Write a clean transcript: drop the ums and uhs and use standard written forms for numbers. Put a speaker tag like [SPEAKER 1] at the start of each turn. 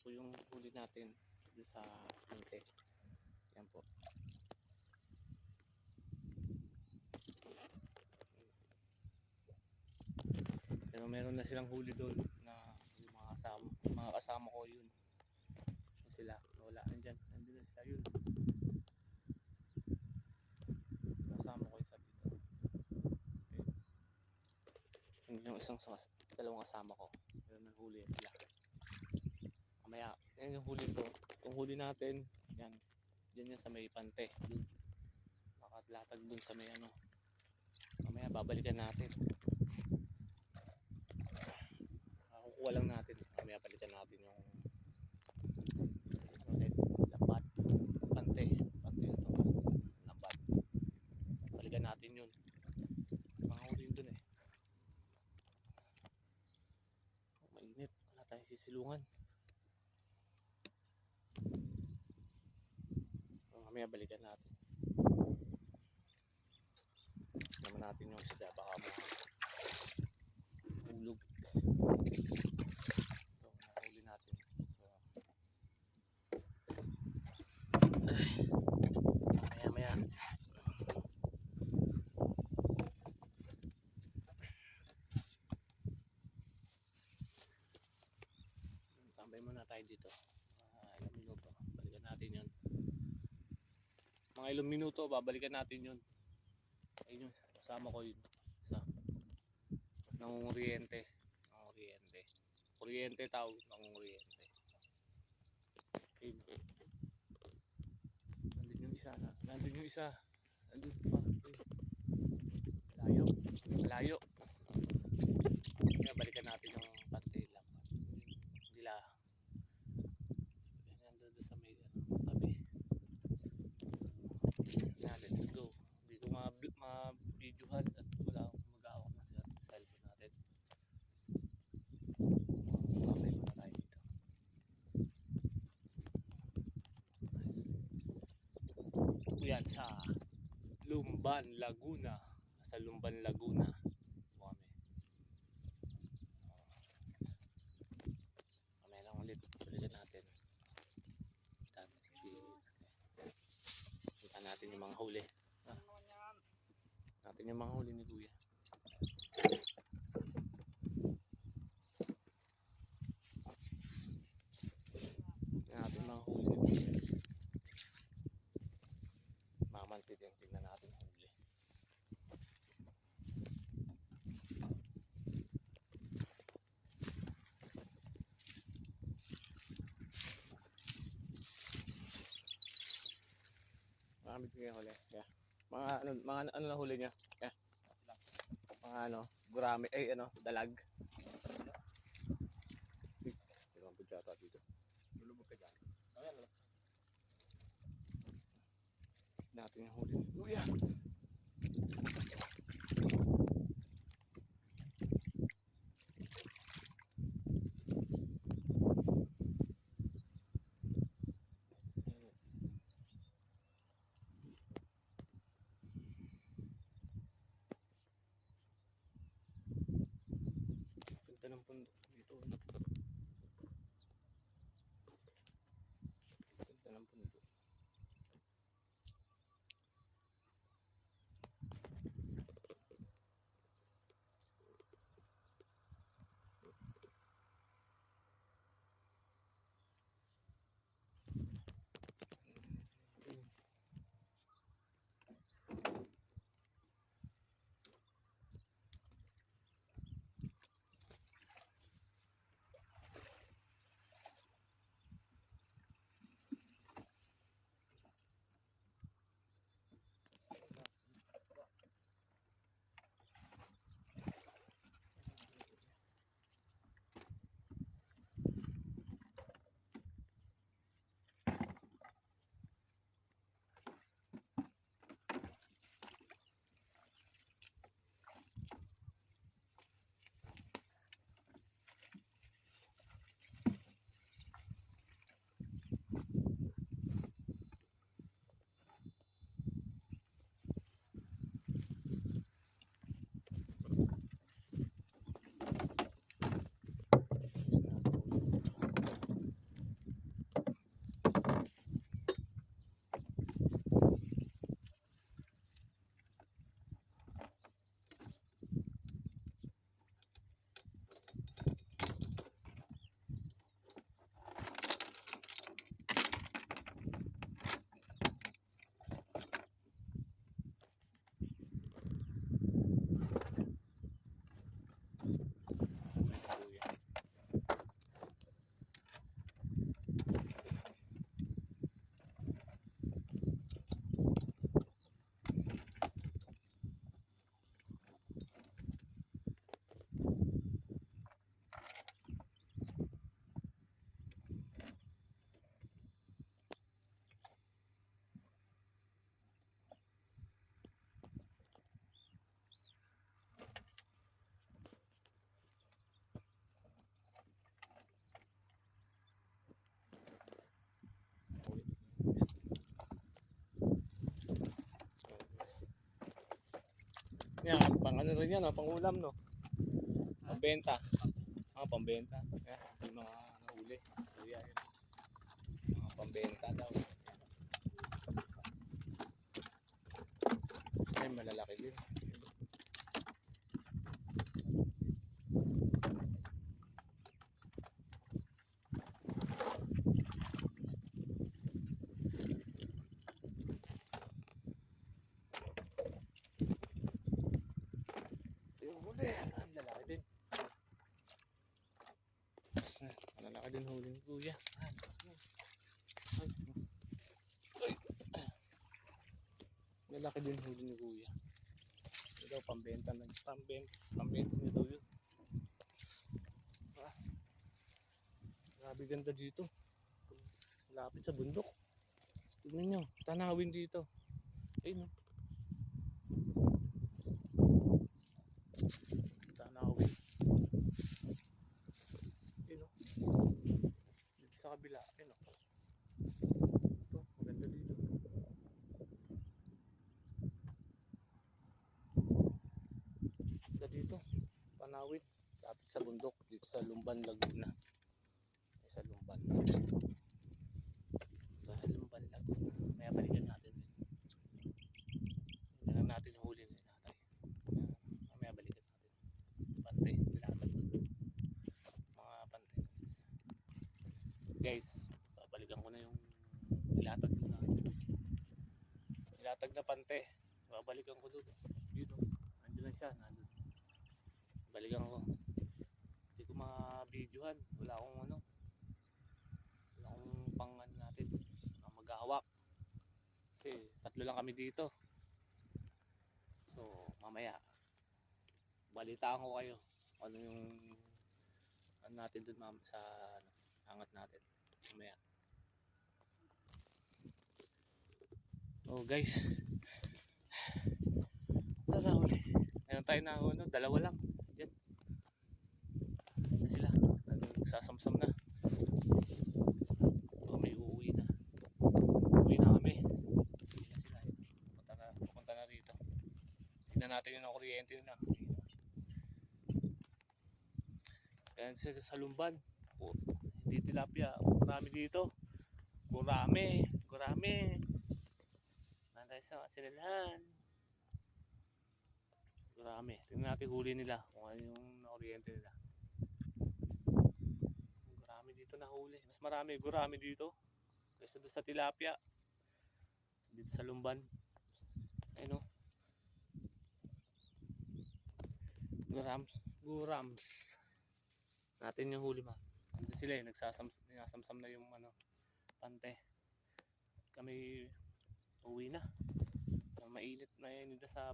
[SPEAKER 1] po yung huli natin sa Pinte. Yan po. Pero meron na silang huli doon na yung mga kasama ko yun. Sila, wala nandyan. Nandun na sila yun. Kasama ko yung sabi dito. Okay. Yung dalawang kasama ko. Pero nahuli sila. Mamaya, yan yung huli ko. Itong huli natin, yan. Yan sa may Pante. Dun. Nakalatag dun sa may ano. Mamaya babalikan natin. Kukuha lang natin. Mamaya balikan natin yung lapat. Pante na ito. Lapat. Balikan natin yun. Mga huli dun eh. Mainit. Wala tayong sisilungan. Mamaya balikan natin. Naman natin yung isda. Baka hulog. Ito, nahuli natin. So, maya. Tambay muna tayo dito. Ilang minuto. Balikan natin yun. Mga ilang minuto, babalikan natin yun. Ayun yun. Kasama ko yun. Isa. Nangunguriente. Kuryente tawag. Nangunguriente. Ayun. Nandun yung isa. Nandun pa. Malayo. Kaya balikan natin yung Pante lang. Nila. Nandun sa may tabi. Let's go. Hindi ko ma-videohan at wala akong mag-aawak ng cellphone natin. Okay muna tayo dito. Nice. Ito po yan sa Lumban, Laguna. Sa Lumban, Laguna. Mamaya lang ulit. Balikan natin. Kita natin yung mga huli. Natin yung mga huli ni Kuya. Natin mga huli ni Kuya. Mamantit yung tingnan natin huli. Marami tingnan huli. Yeah. Mga ano na huli niya? Yeah. Mga gurami, dalag. Tingnan po dyan dito. Lulubog ka dyan. Natin yung huli. Kuya! Ganda ng bundok dito. Ganda ng bundok. Yan, pang ano rin yan, no? Pang ulam, no? Pambenta. Pambenta. Yan, yung mga nahuli. Kuya, yun. Mga pambenta daw. Ay, malalaki din. Yung huli, ang lalaki din. Malalaki din huli ni Kuya. Malaki din huli ni Kuya. Ito pambenta na. Pambenta nito yun. Grabe ganda dito. Lapit sa bundok. Tignan nyo, tanawin dito. Ayun, no? Tanawin. Ayun, no? Dito sa kabila. Ayun, no? Ito, maganda dito. Ganda dito. Tanawin. Lapit sa bundok. Dito sa Lumban, Laguna. Sa Lumban. Sa Lumban, Laguna. Maya balikan natin. Hindi natin huli ni tatay. Mamaya balikan natin. Pante, nilatag doon. Mga pante. Guys, babalikan ko na yung nilatag doon na. Nilatag na pante. Babalikan ko doon. Dito. Nandiyan na siya. Nandun. Balikan ko. Hindi ko ma-videohan. Wala akong ano. Wala akong pang ano natin. Maghahawak. Kasi 3 lang kami dito. So, mamaya balitaan ko kayo ano yung ano natin dun sa ano, angat natin mamaya. Oh guys, tara ulit. Ngayon tayo na ano, dalawa lang. Yan. Yan sila. Nagsasamsam na. Oh, may uuwi na. Uuwi na kami. Yan sila. Pupunta na rito. Tignan natin yung kuryente nila. Yan sa Lumban. Oh, hindi tilapia. Marami dito. Gurami. Nandun sa sinilahan. Gurami. Tingnan natin huli nila. Kung ano yung nakuryente nila. Gurami dito na huli. Mas marami gurami dito. Kaysa doon sa tilapia. Dito sa Lumban. Ayun o. Gurams. Natin yung huli ma. Ando sila eh. Nagsasamsam na yung ano, pante. Kami uwi na. Mainit na sa